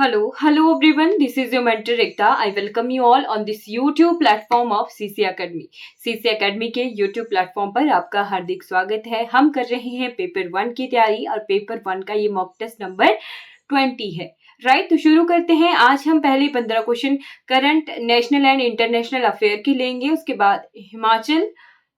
Hello everyone. This is your mentor Ekta. I welcome you all on this YouTube platform of CC Academy. CC Academy के YouTube platform पर आपका हार्दिक स्वागत है. हम कर रहे हैं पेपर 1 की तैयारी और पेपर 1 का ये मॉक टेस्ट नंबर 20 है. राइट, तो शुरू करते हैं. आज हम पहले 15 question current national and international affair के लेंगे. उसके बाद हिमाचल,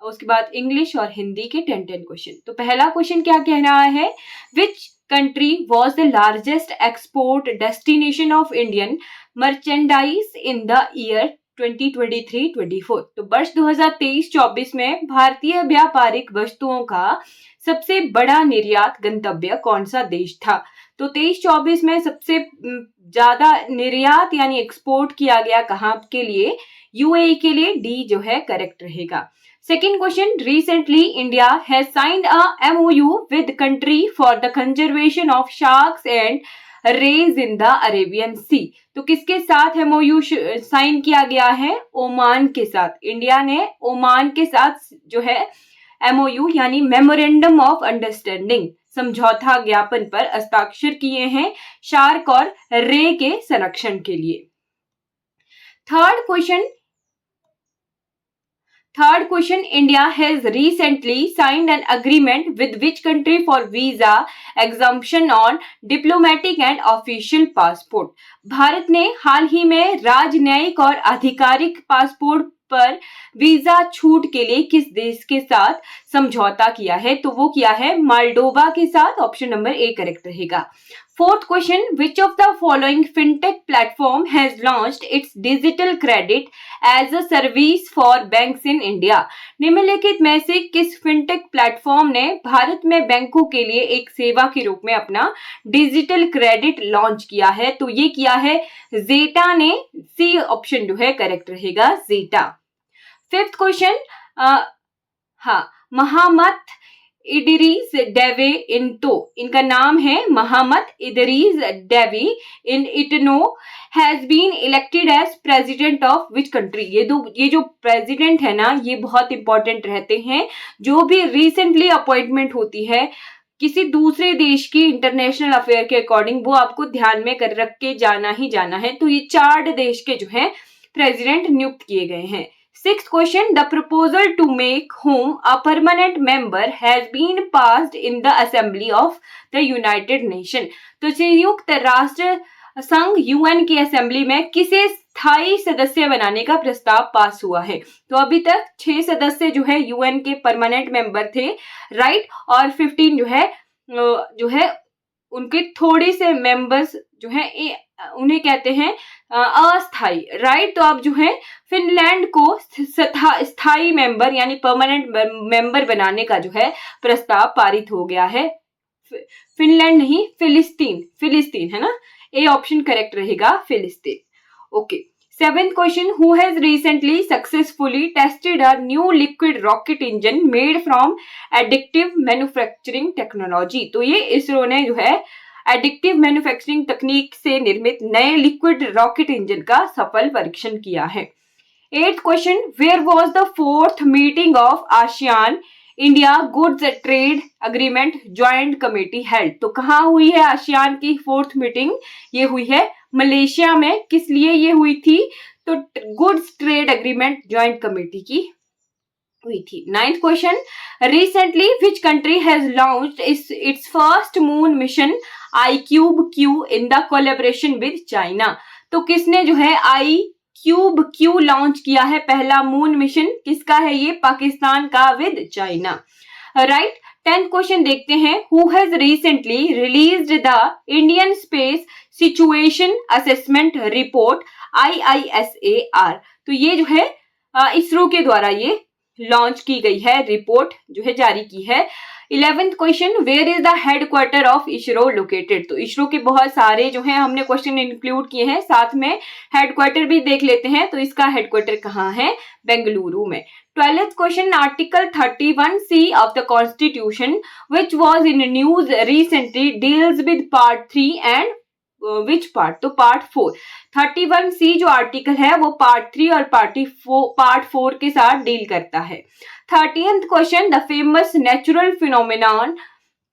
उसके बाद इंग्लिश और हिंदी के 10 क्वेश्चन. तो पहला क्वेश्चन क्या कह रहा है? विच country was the largest export destination of Indian merchandise in the year 2023-24. तो वर्ष 2023-24 में भारतीय व्यापारिक वस्तुओं का सबसे बड़ा निर्यात गंतव्य कौन सा देश था? तो 23-24 में सबसे ज्यादा निर्यात यानी एक्सपोर्ट किया गया कहाँ के लिए? यूएई के लिए. डी जो है करेक्ट रहेगा. Second question, recently India has signed a MOU with country for the conservation of sharks and rays in the Arabian Sea. तो किसके साथ MOU साइन किया गया है? ओमान के साथ. इंडिया ने ओमान के साथ जो है MOU यानी मेमोरेंडम ऑफ अंडरस्टैंडिंग समझौता ज्ञापन पर हस्ताक्षर किए हैं शार्क और रे के संरक्षण के लिए. Third question, India has recently signed an agreement with which country for visa exemption on diplomatic and official passport? Bharat ने हाल ही में राजनयिक और आधिकारिक पासपोर्ट पर वीजा छूट के लिए किस देश के साथ समझौता किया है? तो वो किया है मालडोवा के साथ. ऑप्शन नंबर ए करेक्ट रहेगा. Fourth question, which of the following fintech platform has launched its digital credit as a service for banks in India? निम्नलिखित में से किस फिनटेक प्लेटफॉर्म ने भारत में बैंकों के लिए एक सेवा के रूप में अपना डिजिटल क्रेडिट लॉन्च किया है? तो ये किया है जेटा ने. सी ऑप्शन जो है करेक्ट रहेगा, zeta. Fifth question, Mohammed Idriss Deby इन्टो, इनका नाम है मोहम्मद इदरीस डेवी इन Itno, has been elected as president of which country? ये जो प्रेसिडेंट है ना, ये बहुत इंपॉर्टेंट रहते हैं. जो भी रिसेंटली अपॉइंटमेंट होती है किसी दूसरे देश की इंटरनेशनल अफेयर के अकॉर्डिंग, वो आपको ध्यान में कर रख के जाना ही जाना है. तो ये 4 देश के जो है प्रेसिडेंट नियुक्त किए गए हैं. Sixth question, the proposal to make whom a permanent member has been passed in the Assembly of the United Nations. तो संयुक्त राष्ट्र संघ यूएन की असेंबली में किसे स्थायी सदस्य बनाने का प्रस्ताव पास हुआ है? तो अभी तक 6 सदस्य जो है यूएन के परमानेंट मेंबर थे, राइट, और 15 जो है उनके थोड़े से मेंबर्स जो है उन्हें कहते हैं अस्थाई, राइट. तो अब जो है फिनलैंड को स्थायी मेंबर यानी परमानेंट मेंबर बनाने का जो है प्रस्ताव पारित हो गया है. फिनलैंड नहीं, फिलिस्तीन है ना. ए ऑप्शन करेक्ट रहेगा, फिलिस्तीन. Okay. Seventh question, who has recently successfully tested a new liquid rocket engine made from addictive manufacturing technology? तो ये इसरो ने जो है एडिक्टिव मैन्युफैक्चरिंग तकनीक से निर्मित नए लिक्विड रॉकेट इंजन का सफल परीक्षण किया है. Eighth question, where was the 4th meeting of ASEAN India goods trade agreement joint committee held? तो कहाँ हुई है आसियान की 4th मीटिंग? ये हुई है मलेशिया में. किस लिए ये हुई थी? तो goods trade agreement joint committee की हुई थी. Ninth question, recently which country has launched it's first moon mission iCubeQ in the collaboration with China? तो किसने जो है iCubeQ लॉन्च किया है? पहला मून मिशन किसका है? ये पाकिस्तान का with China, right. 10th question देखते हैं, who has recently released the Indian space situation assessment report IISAR? तो ये जो है इसरो के द्वारा ये लॉन्च की गई है रिपोर्ट जो है जारी की है. 11th question, where is the headquarter of ISRO located? तो इसरो के बहुत सारे जो है हमने क्वेश्चन इंक्लूड किए हैं, साथ में हेडक्वार्टर भी देख लेते हैं. तो इसका हेडक्वार्टर कहाँ है? बेंगलुरु में. 12th question, article 31C of the constitution which was in news recently deals with part 3 and which part? तो पार्ट 4. 31C जो आर्टिकल है वो पार्ट 3 और पार्ट 4 के साथ डील करता है. 13th question, the famous natural phenomenon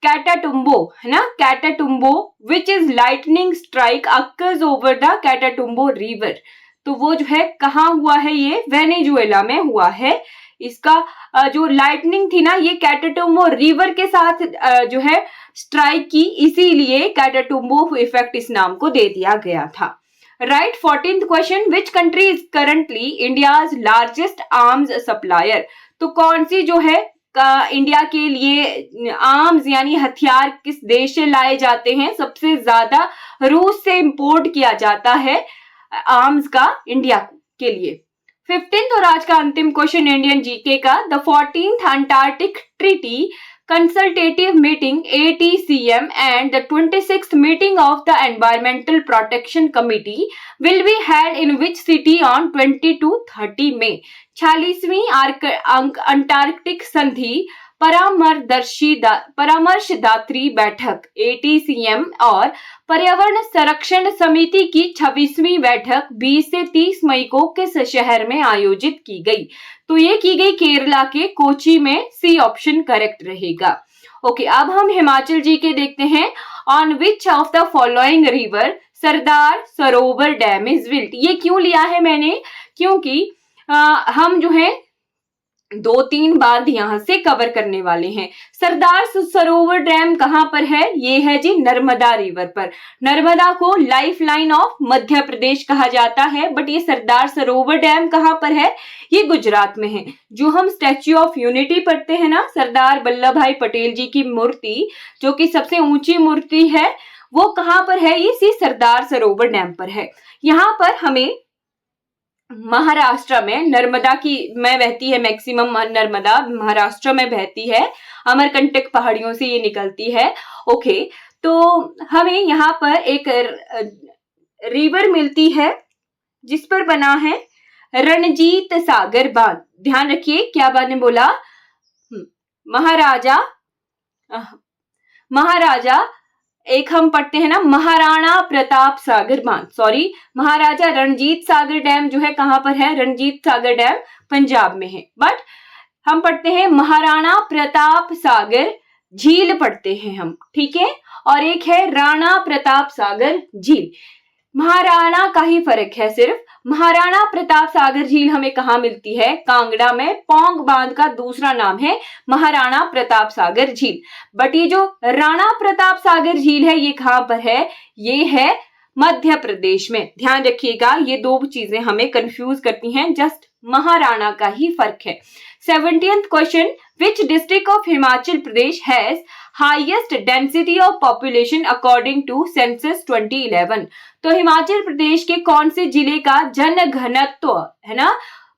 Catatumbo, है ना, Catatumbo which is lightning strike occurs over the Catatumbo river. तो वो जो है कहाँ हुआ है, ये वेनेजुएला में हुआ है। इसका जो लाइटनिंग थी ना, ये कैटाटुम्बो रिवर के साथ जो है स्ट्राइक की, इसीलिए कैटाटुम्बो इफेक्ट इस नाम को दे दिया गया था। Right, 14th question, which country is currently India's largest arms supplier. तो कौन सी जो है इंडिया के लिए आर्म्स यानी हथियार किस देश से लाए जाते हैं, सबसे ज्यादा रूस से इंपोर्ट किया जाता है आर्म्स का इंडिया के लिए। 15th और आज का अंतिम क्वेश्चन इंडियन जीके का, the 14th Antarctic treaty consultative meeting ATCM and the 26th meeting of the Environmental Protection Committee will be held in which city on 20 to 30 May। 46वीं Antarctic संधि परामर्शदात्री बैठक ATCM और पर्यावरण संरक्षण समिति की 26वीं बैठक 20 से 30 मई को किस शहर में आयोजित की गई। तो ये की गई केरला के कोची में, सी ऑप्शन करेक्ट रहेगा। ओके, अब हम हिमाचल जी के देखते हैं। On which of the following river Sardar Sarovar dam is built. ये क्यों लिया है मैंने, क्योंकि हम जो है 2-3 बांध यहां से कवर करने वाले हैं। सरदार सरोवर डैम कहां पर है, ये है जी नर्मदा रिवर पर। नर्मदा को life line of Madhya Pradesh कहा जाता है, बट ये सरदार सरोवर डैम कहां पर है, ये गुजरात में है। जो हम स्टैच्यू ऑफ यूनिटी पढ़ते हैं ना, सरदार वल्लभ भाई पटेल जी की मूर्ति, जो कि सबसे ऊंची मूर्ति है, वो कहां पर है, ये सरदार सरोवर डैम पर है। यहाँ पर हमें महाराष्ट्र में नर्मदा की में बहती है, मैक्सिमम नर्मदा महाराष्ट्र में बहती है, अमरकंटक पहाड़ियों से ये निकलती है। ओके, तो हमें यहाँ पर एक रिवर मिलती है जिस पर बना है रणजीत सागर बांध। ध्यान रखिए क्या बात ने बोला, महाराजा एक हम पढ़ते हैं ना महाराणा प्रताप सागर बांध, सॉरी महाराजा रणजीत सागर डैम जो है कहां पर है, रणजीत सागर डैम पंजाब में है, बट हम पढ़ते हैं महाराणा प्रताप सागर झील पढ़ते हैं हम, ठीक है। और एक है राणा प्रताप सागर झील, महाराणा का ही फर्क है सिर्फ। महाराणा प्रताप सागर झील हमें कहाँ मिलती है, कांगड़ा में, पोंग बांध का दूसरा नाम है महाराणा प्रताप सागर झील। बट ये जो राणा प्रताप सागर झील है ये कहाँ पर है, ये है मध्य प्रदेश में। ध्यान रखिएगा, ये दो चीजें हमें कंफ्यूज करती हैं, जस्ट महाराणा का ही फर्क है। 17th question, which district of Himachal Pradesh has highest density of population according to census 2011। तो हिमाचल प्रदेश के कौन से जिले का जन घनत्व है ना,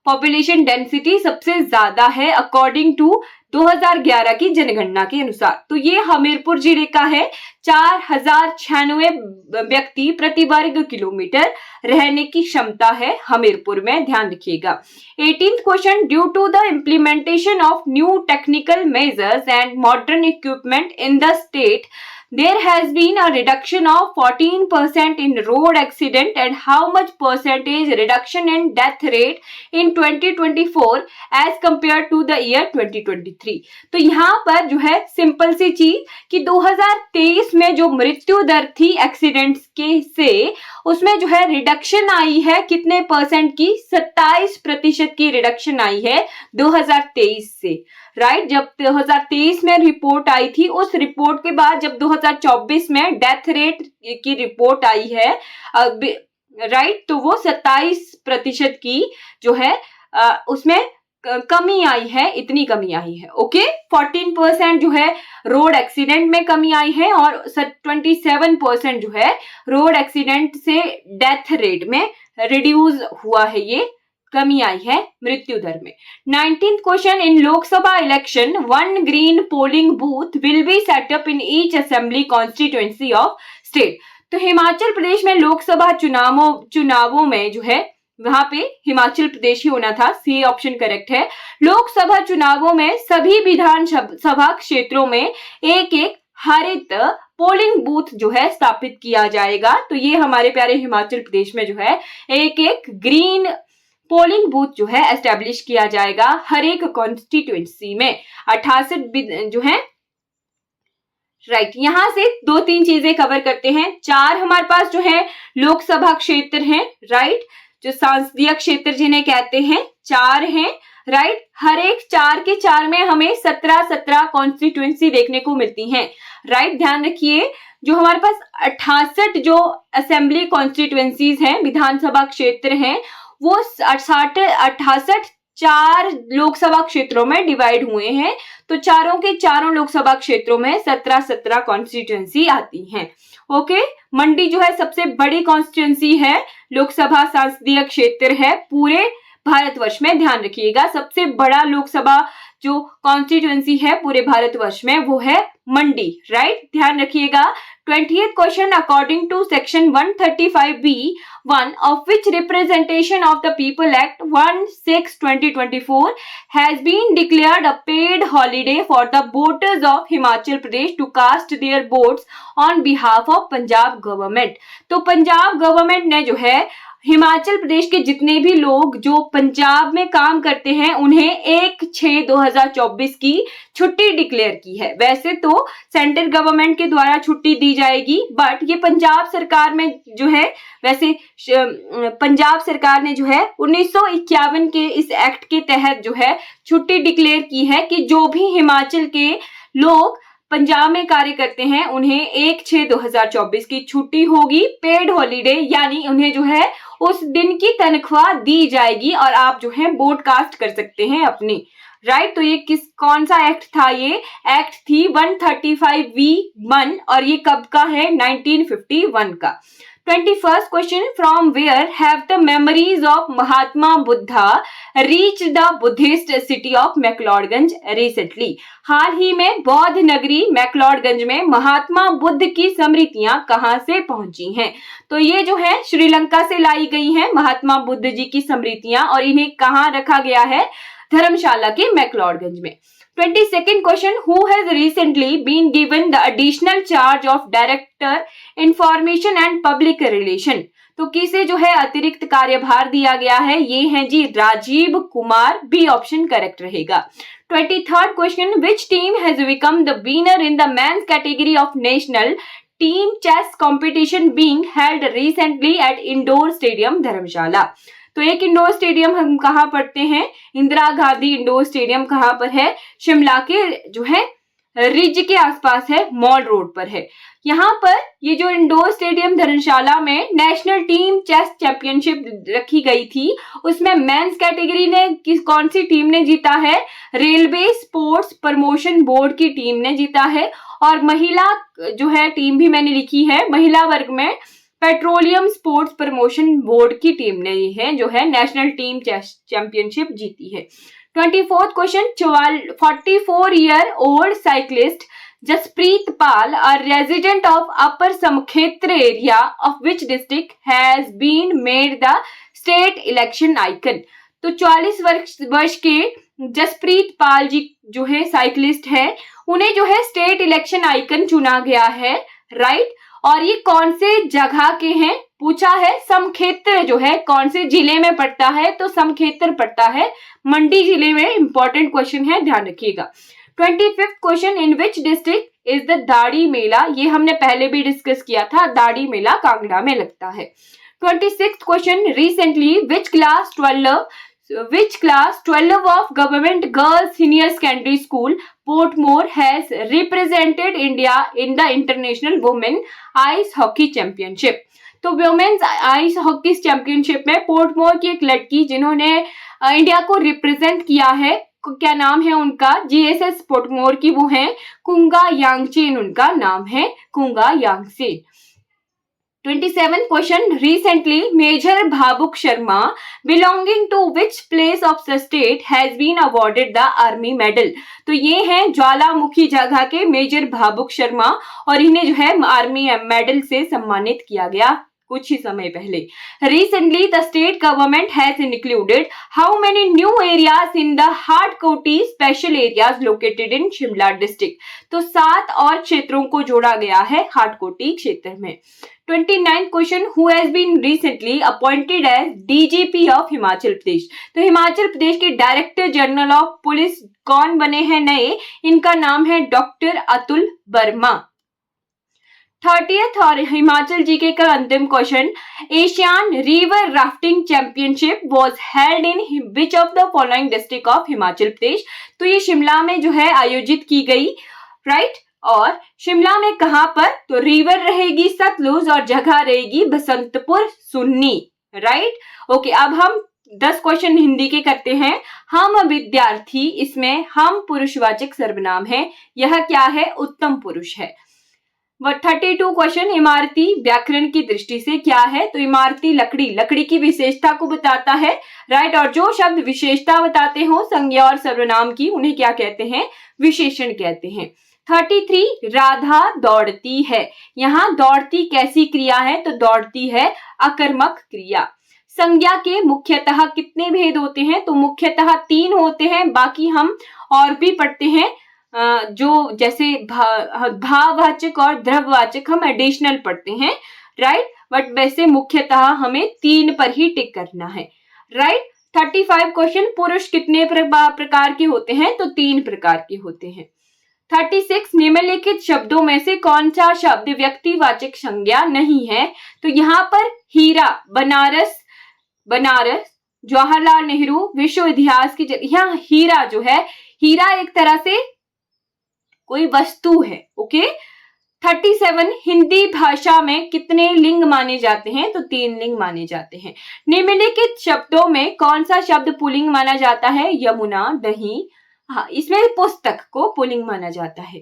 पॉपुलेशन डेंसिटी सबसे ज्यादा है अकॉर्डिंग टू 2011 की जनगणना के अनुसार। तो ये हमीरपुर जिले का है, 4096 व्यक्ति प्रति वर्ग किलोमीटर रहने की क्षमता है हमीरपुर में, ध्यान रखिएगा। 18th question, due to the implementation of new technical measures and modern equipment in the state there has been a reduction of 14% in road accident and how much percentage reduction in death rate in 2024 as compared to the year 2023। तो यहाँ पर जो है simple सी चीज कि 2023 में जो मृत्यु दर थी एक्सीडेंट्स के से, उसमें जो है रिडक्शन आई है कितने परसेंट की, 27% की रिडक्शन आई है 2023 से। राइट, जब 2023 में रिपोर्ट आई थी, उस रिपोर्ट के बाद जब 2024 में डेथ रेट की रिपोर्ट आई है, राइट, तो वो 27% की जो है उसमें कमी आई है, इतनी कमी आई है। ओके, 14% जो है रोड एक्सीडेंट में कमी आई है और 27% जो है रोड एक्सीडेंट से डेथ रेट में रिड्यूस हुआ है, ये कमी आई है मृत्यु दर में। 19th question, in Lok Sabha election 1 green polling booth will be set up in each assembly constituency of state. तो हिमाचल प्रदेश में लोकसभा चुनावों में जो है वहां पे हिमाचल प्रदेश ही होना था, सी ऑप्शन करेक्ट है। लोकसभा चुनावों में सभी विधानसभा क्षेत्रों में एक एक हरित पोलिंग बूथ जो है स्थापित किया जाएगा। तो ये हमारे प्यारे हिमाचल प्रदेश में जो है एक एक ग्रीन पोलिंग बूथ जो है एस्टेब्लिश किया जाएगा हर एक कॉन्स्टिट्यूएंसी में। 68 जो है राइट यहाँ से 2-3 चीजें कवर करते हैं। 4 हमारे पास जो है लोकसभा क्षेत्र हैं, राइट, जो संसदीय क्षेत्र जिन्हें कहते हैं 4 हैं, राइट। हर एक 4 के 4 में हमें 17 कॉन्स्टिट्यूएंसी देखने को मिलती हैं, राइट। ध्यान रखिए जो हमारे पास 68 जो असेंबली कॉन्स्टिट्यूएंसीज हैं, विधानसभा क्षेत्र हैं, वो 68 4 लोकसभा क्षेत्रों में डिवाइड हुए हैं। तो चारों के चारों लोकसभा क्षेत्रों में 17 कॉन्स्टिट्यूएंसी आती हैं। ओके, मंडी जो है सबसे बड़ी कॉन्स्टिट्यूएंसी है, लोकसभा संसदीय क्षेत्र है पूरे भारतवर्ष में। ध्यान रखिएगा सबसे बड़ा लोकसभा जो कॉन्स्टिट्यूएंसी है पूरे भारतवर्ष में वो है मंडी, राइट। ध्यान रखिएगा 20th question, according to section 135B(1) of which representation of the people act 1/6/2024 has been declared a paid holiday for the voters of Himachal Pradesh to cast their votes on behalf of Punjab government। तो Punjab government ने जो है हिमाचल प्रदेश के जितने भी लोग जो पंजाब में काम करते हैं उन्हें 1/6/2024 की छुट्टी डिक्लेयर की है। वैसे तो सेंट्रल गवर्नमेंट के द्वारा छुट्टी दी जाएगी, बट ये पंजाब सरकार में जो है, वैसे पंजाब सरकार ने जो है 1951 के इस एक्ट के तहत जो है छुट्टी डिक्लेयर की है कि जो भी हिमाचल के लोग पंजाब में कार्य करते हैं उन्हें 1/6/2024 की छुट्टी होगी, पेड हॉलीडे, यानी उन्हें जो है उस दिन की तनख्वाह दी जाएगी और आप जो है वोट कास्ट कर सकते हैं अपनी, राइट। तो ये कौन सा एक्ट था? ये एक्ट थी 135V(1) और ये कब का है? 1951 का। 21st question, from where have the memories of Mahatma Buddha reach the Buddhist city of McLeodganj recently? हाल ही में बौद्ध नगरी मैक्लोडगंज में महात्मा बुद्ध की स्मृतियां कहां से पहुंची हैं? तो ये जो है श्रीलंका से लाई गई हैं महात्मा बुद्ध जी की स्मृतियां, और इन्हें कहां रखा गया है? धर्मशाला के मैक्लोडगंज में। 22nd question, who has recently been given the additional charge of director information and public relation? तो किसे जो है अतिरिक्त कार्यभार दिया गया है? ये है जी Rajiv Kumar, B option correct रहेगा। 23rd question, which team has become the winner in the men's category of national team chess competition being held recently at indoor stadium Dharamshala? तो एक इंडोर स्टेडियम हम कहाँ पढ़ते हैं? इंदिरा गांधी इंडोर स्टेडियम कहाँ पर है? शिमला के जो है रिज के आसपास है, मॉल रोड पर है। यहाँ पर ये जो इंडोर स्टेडियम धर्मशाला में नेशनल टीम चेस चैंपियनशिप रखी गई थी, उसमें मेंस कैटेगरी ने कौन सी टीम ने जीता है? रेलवे स्पोर्ट्स प्रमोशन बोर्ड की टीम ने जीता है। और महिला जो है टीम भी मैंने लिखी है, महिला वर्ग में पेट्रोलियम स्पोर्ट्स प्रमोशन बोर्ड की टीम ने जो है नेशनल टीम चैंपियनशिप जीती है। 24th question, 44-year-old cyclist Jaspreet Pal, a resident of Upper Samkshetra area of which district has been made the state election icon? तो 44 वर्ष के जसप्रीत पाल जी जो है साइक्लिस्ट है, उन्हें जो है स्टेट इलेक्शन आइकन चुना गया है, राइट। और ये कौन से जगह के हैं पूछा है? समक्षेत्र जो है कौन से जिले में पड़ता है? तो समक्षेत्र पड़ता है मंडी जिले में। इंपॉर्टेंट क्वेश्चन है, ध्यान रखिएगा। 25th question, in which district is the दाड़ी मेला? ये हमने पहले भी डिस्कस किया था, दाड़ी मेला कांगड़ा में लगता है। 26th question, recently which class 12 of government girls senior secondary school Portmore has represented India in the international women ice hockey championship? तो वुमेन्स आइस हॉकी चैंपियनशिप में पोर्टमोर की एक लड़की जिन्होंने इंडिया को रिप्रेजेंट किया है, क्या नाम है उनका? जीएसएस पोर्टमोर की वो हैं कुंगा यांगचेन, उनका नाम है Kunga Yangchen. 27th question, recently major Bhabuk Sharma belonging to which place of the state has been awarded the army medal? तो ये हैं ज्वालामुखी जगह के मेजर भाबुक शर्मा, और इन्हें जो है आर्मी मेडल से सम्मानित किया गया कुछ ही समय पहले। Recently the state government has included how many new areas in the Hardkoti special areas located in Shimla district? तो 7 और क्षेत्रों को जोड़ा गया है हार्डकोटी क्षेत्र में। 29th question, who has been recently appointed as DGP of Himachal Pradesh? तो हिमाचल प्रदेश के डायरेक्टर जनरल ऑफ पुलिस कौन बने हैं नए? इनका नाम है डॉक्टर अतुल वर्मा, 30th और हिमाचल जीके का अंतिम question, Asian river rafting championship was held in which of the following district of Himachal Pradesh. तो ये शिमला में जो है आयोजित की गई, राइट। और शिमला में कहां पर, तो रिवर रहेगी सतलुज और जगह रहेगी बसंतपुर सुन्नी, राइट। ओके, अब हम 10 क्वेश्चन हिंदी के करते हैं। हम विद्यार्थी, इसमें हम पुरुषवाचक सर्वनाम है, यह क्या है, उत्तम पुरुष है। 32 क्वेश्चन, इमारती व्याकरण की दृष्टि से क्या है, तो इमारती लकड़ी, लकड़ी की विशेषता को बताता है, राइट। और जो शब्द विशेषता बताते हो संज्ञा और सर्वनाम की, उन्हें क्या कहते हैं, विशेषण कहते हैं। 33, राधा दौड़ती है, यहाँ दौड़ती कैसी क्रिया है, तो दौड़ती है अकर्मक क्रिया। संज्ञा के मुख्यतः कितने भेद होते हैं, तो मुख्यतः 3 होते हैं, बाकी हम और भी पढ़ते हैं, जो जैसे भाववाचक और द्रव्यवाचक हम एडिशनल पढ़ते हैं, राइट। बट वैसे मुख्यतः हमें 3 पर ही टिक करना है, राइट। 35 क्वेश्चन, पुरुष कितने प्रकार के होते हैं, तो 3 प्रकार के होते हैं। 36, निम्नलिखित शब्दों में से कौन सा शब्द व्यक्तिवाचक संज्ञा नहीं है, तो यहाँ पर हीरा, बनारस, जवाहरलाल नेहरू विश्व इतिहास की, यहाँ हीरा जो है, हीरा एक तरह से कोई वस्तु है, ओके। 37, हिंदी भाषा में कितने लिंग माने जाते हैं, तो 3 लिंग माने जाते हैं। निम्नलिखित शब्दों में कौन सा शब्द पुल्लिंग माना जाता है, यमुना, दही, हाँ, इसमें पुस्तक को पुल्लिंग माना जाता है।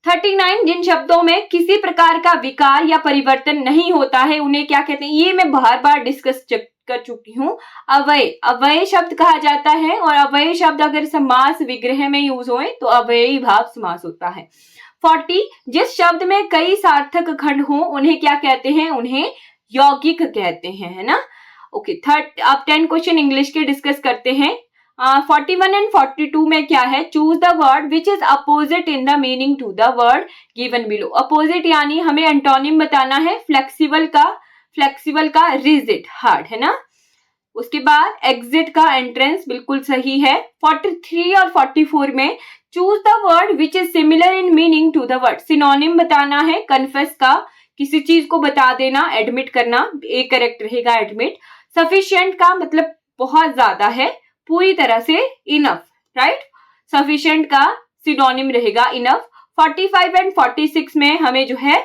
39, जिन शब्दों में किसी प्रकार का विकार या परिवर्तन नहीं होता है उन्हें क्या कहते हैं, ये मैं बार बार डिस्कस कर चुकी हूँ। अव्यय, अव्यय शब्द कहा जाता है, और अव्यय शब्द अगर समास विग्रह में यूज होए तो अव्ययी भाव समास होता है। 40, जिस शब्द में कई सार्थक खंड हो उन्हें क्या कहते हैं, उन्हें यौगिक कहते हैं, है ना। ओके, अब 10 क्वेश्चन इंग्लिश के डिस्कस करते हैं। 41 एंड 42 में क्या है, choose the word which is opposite in the meaning to the word given below. Opposite यानी हमें एंटोनिम बताना है, फ्लेक्सिबल का रिजिड, हार्ड, है ना। उसके बाद एग्जिट का एंट्रेंस, बिल्कुल सही है। 43 और 44 में choose the word which is similar in meaning to the word, synonym बताना है, कन्फेस का किसी चीज को बता देना, एडमिट करना, एक करेक्ट रहेगा एडमिट। सफिशिएंट का मतलब बहुत ज्यादा है, पूरी तरह से इनफ, राइट। सफिशिएंट का सिनोनिम रहेगा इनफ। 45 एंड 46 में हमें जो है,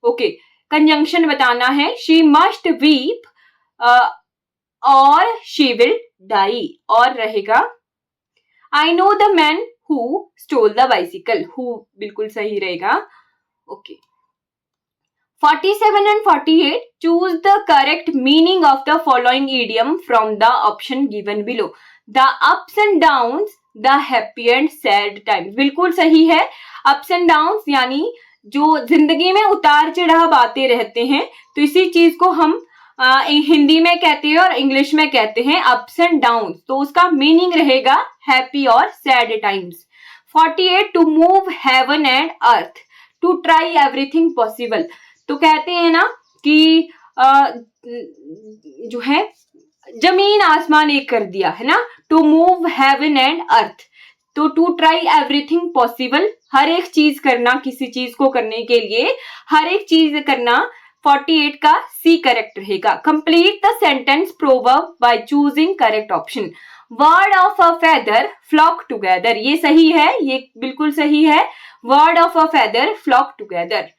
ओके, कंजंक्शन बताना है, शी मस्ट वीप और शी विल डाई, और रहेगा I know the man who stole the bicycle, who बिल्कुल सही रहेगा, okay. 47 and 48, choose the correct meaning of the following idiom from the option given below. The ups and downs, the happy and sad times. बिल्कुल सही है। ups and downs यानी जो जिंदगी में उतार चढ़ाव आते रहते हैं, तो इसी चीज को हम हिंदी में कहते हैं और इंग्लिश में कहते हैं अप्स एंड डाउन, तो उसका मीनिंग रहेगा हैप्पी और sad times. 48, to move heaven and earth, to try everything possible, तो कहते हैं ना कि जो है जमीन आसमान एक कर दिया, है ना, to move heaven and earth, तो टू ट्राई एवरीथिंग पॉसिबल, हर एक चीज करना, किसी चीज को करने के लिए हर एक चीज करना। 48 का सी करेक्ट रहेगा। Complete the sentence proverb by choosing correct option. Word of a feather flock together, ये सही है, ये बिल्कुल सही है, word of a feather flock together.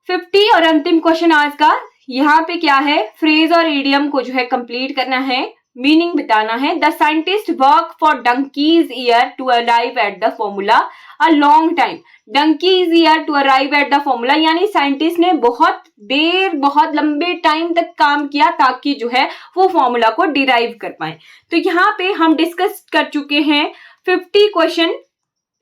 50 और अंतिम क्वेश्चन आज का, यहाँ पे क्या है, फ्रेज और इडियम को जो है कंप्लीट करना है, मीनिंग बताना है। The scientist work for donkey's year to arrive at the formula a long time. Donkey's year to arrive at the formula यानी साइंटिस्ट ने बहुत देर, बहुत लंबे टाइम तक काम किया ताकि जो है वो फॉर्मूला को डिराइव कर पाए। तो यहाँ पे हम डिस्कस कर चुके हैं 50 क्वेश्चन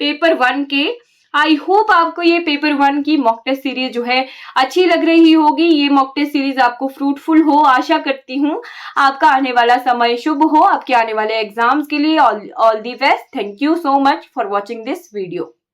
पेपर 1 के। आई होप आपको ये पेपर 1 की मॉक टेस्ट सीरीज जो है अच्छी लग रही होगी। ये मॉक टेस्ट सीरीज आपको फ्रूटफुल हो, आशा करती हूँ। आपका आने वाला समय शुभ हो, आपके आने वाले एग्जाम्स के लिए all the best. Thank you so much for watching this video.